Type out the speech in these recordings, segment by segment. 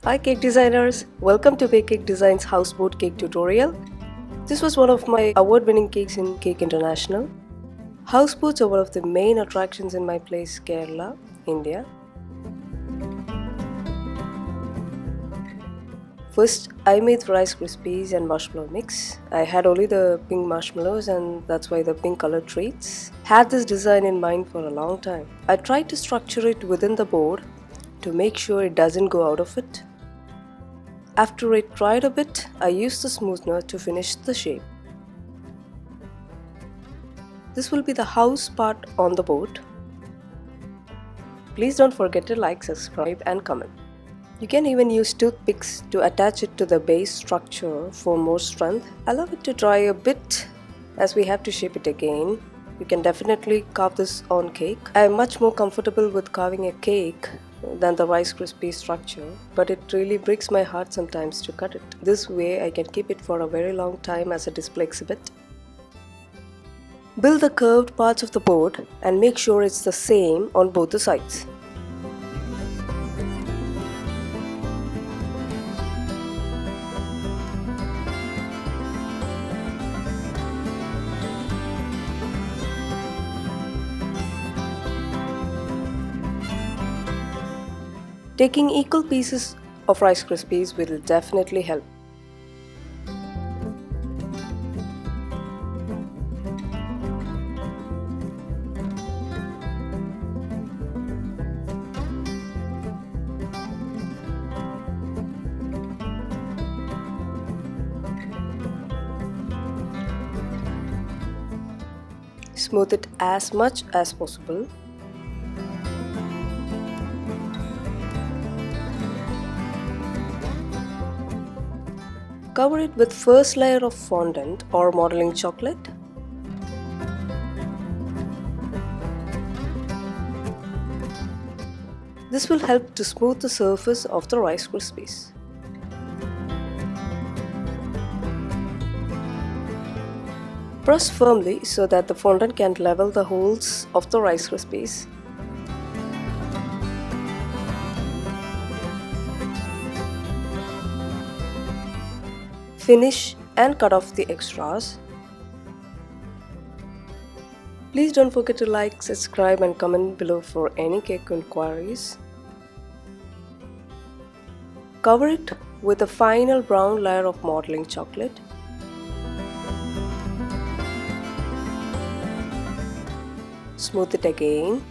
Hi cake designers, welcome to Bake Cake Design's houseboat cake tutorial. This was one of my award-winning cakes in Cake International. Houseboats are one of the main attractions in my place, Kerala, India. First, I made Rice Krispies and marshmallow mix. I had only the pink marshmallows and that's why the pink color treats. Had this design in mind for a long time. I tried to structure it within the board to make sure it doesn't go out of it. After it dried a bit, I used the smoothner to finish the shape. This will be the house part on the boat. Please don't forget to like, subscribe and comment. You can even use toothpicks to attach it to the base structure for more strength. Allow it to dry a bit as we have to shape it again. You can definitely carve this on cake. I am much more comfortable with carving a cake than the Rice Krispies structure, but it really breaks my heart sometimes to cut it. This way I can keep it for a very long time as a display exhibit. Build the curved parts of the board and make sure it's the same on both the sides. Taking equal pieces of Rice Krispies will definitely help. Smooth it as much as possible. Cover it with first layer of fondant or modeling chocolate. This will help to smooth the surface of the Rice Krispies. Press firmly so that the fondant can level the holes of the Rice Krispies. Finish and cut off the extras. Please don't forget to like, subscribe and comment below for any cake inquiries. Cover it with a final brown layer of modeling chocolate. Smooth it again.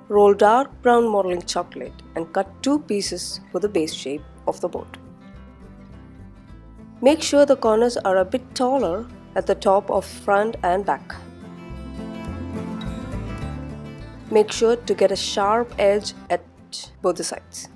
Roll dark brown modeling chocolate and cut 2 pieces for the base shape of the board. Make sure the corners are a bit taller at the top of front and back. Make sure to get a sharp edge at both the sides.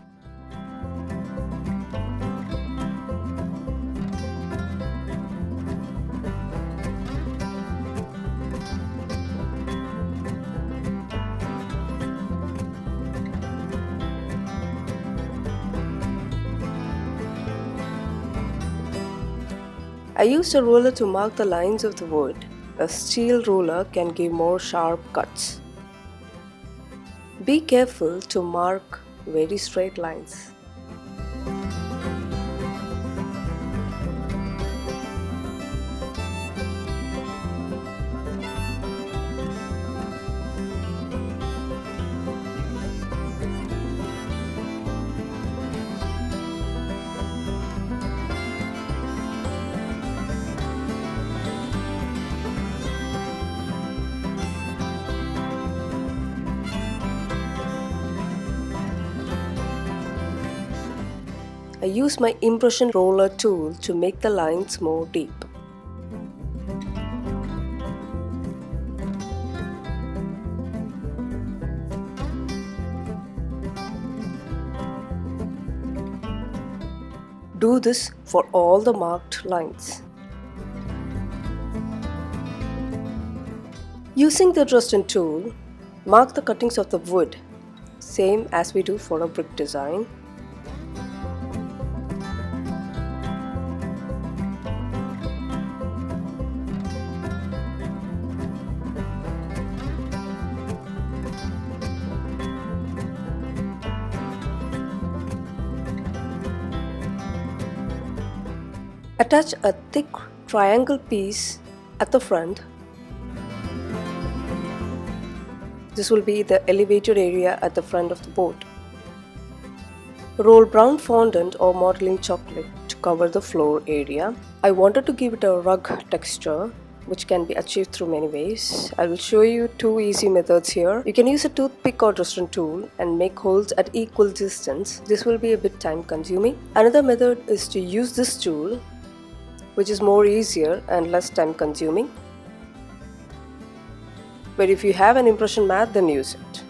I used a ruler to mark the lines of the wood. A steel ruler can give more sharp cuts. Be careful to mark very straight lines. I use my impression roller tool to make the lines more deep. Do this for all the marked lines. Using the Dresden tool, mark the cuttings of the wood, same as we do for a brick design. Attach a thick triangle piece at the front. This will be the elevated area at the front of the boat. Roll brown fondant or modeling chocolate to cover the floor area. I wanted to give it a rug texture, which can be achieved through many ways. I will show you two easy methods here. You can use a toothpick or Dresden tool and make holes at equal distance. This will be a bit time consuming. Another method is to use this tool, which is more easier and less time consuming. But if you have an impression mat, then use it.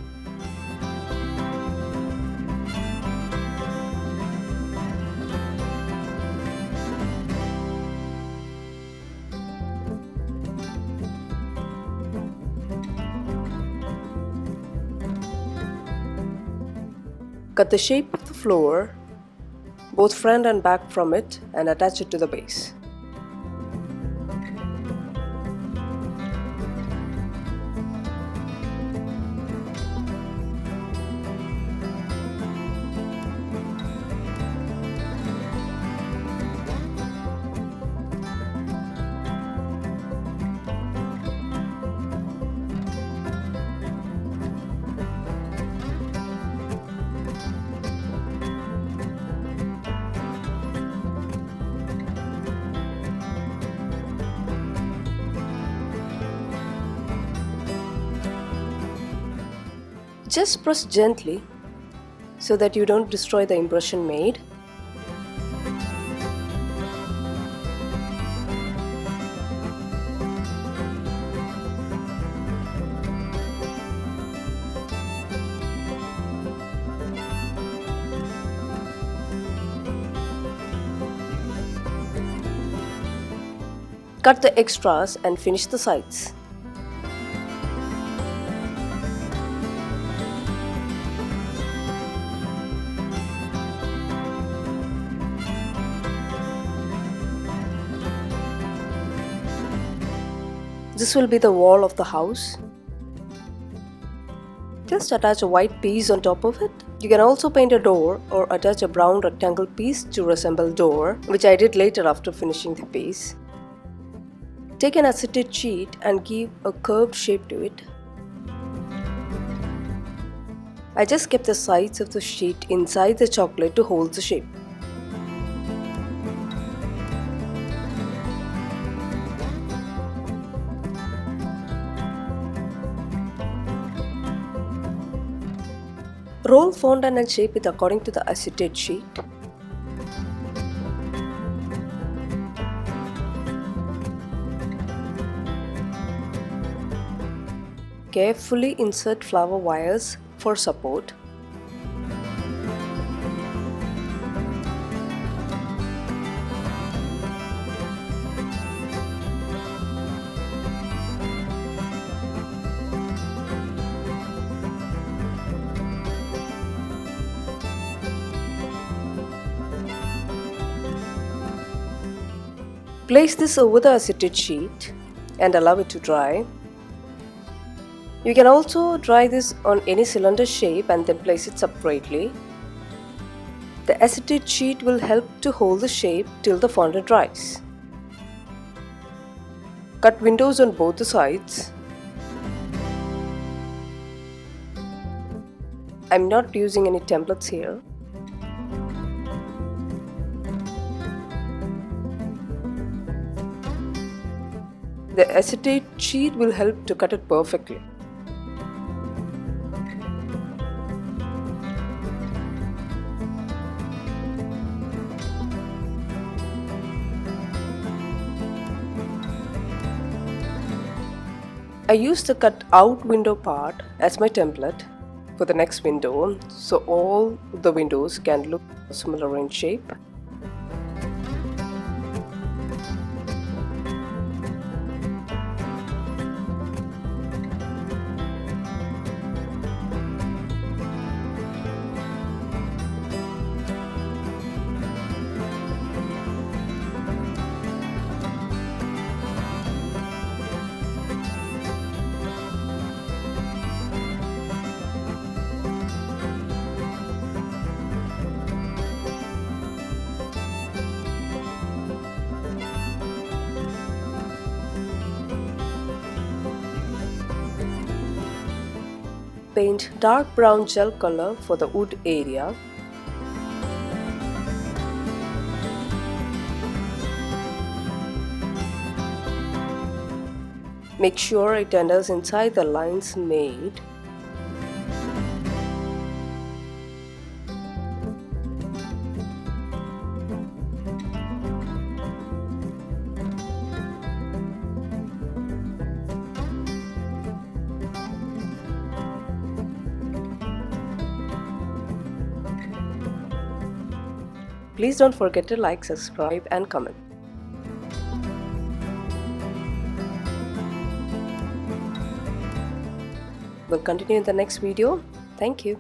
Cut the shape of the floor, both front and back from it, and attach it to the base. Just press gently so that you don't destroy the impression made. Cut the extras and finish the sides. This will be the wall of the house. Just attach a white piece on top of it. You can also paint a door or attach a brown rectangle piece to resemble door, which I did later after finishing the piece. Take an acetate sheet and give a curved shape to it. I just kept the sides of the sheet inside the chocolate to hold the shape. Roll fondant and shape it according to the acetate sheet. Carefully insert flower wires for support. Place this over the acetate sheet and allow it to dry. You can also dry this on any cylinder shape and then place it separately. The acetate sheet will help to hold the shape till the fondant dries. Cut windows on both the sides. I'm not using any templates here. The acetate sheet will help to cut it perfectly. I used the cut out window part as my template for the next window, so all the windows can look similar in shape. paint dark brown gel color for the wood area. Make sure it enters inside the lines made. Please don't forget to like, subscribe and comment. We'll continue in the next video. Thank you.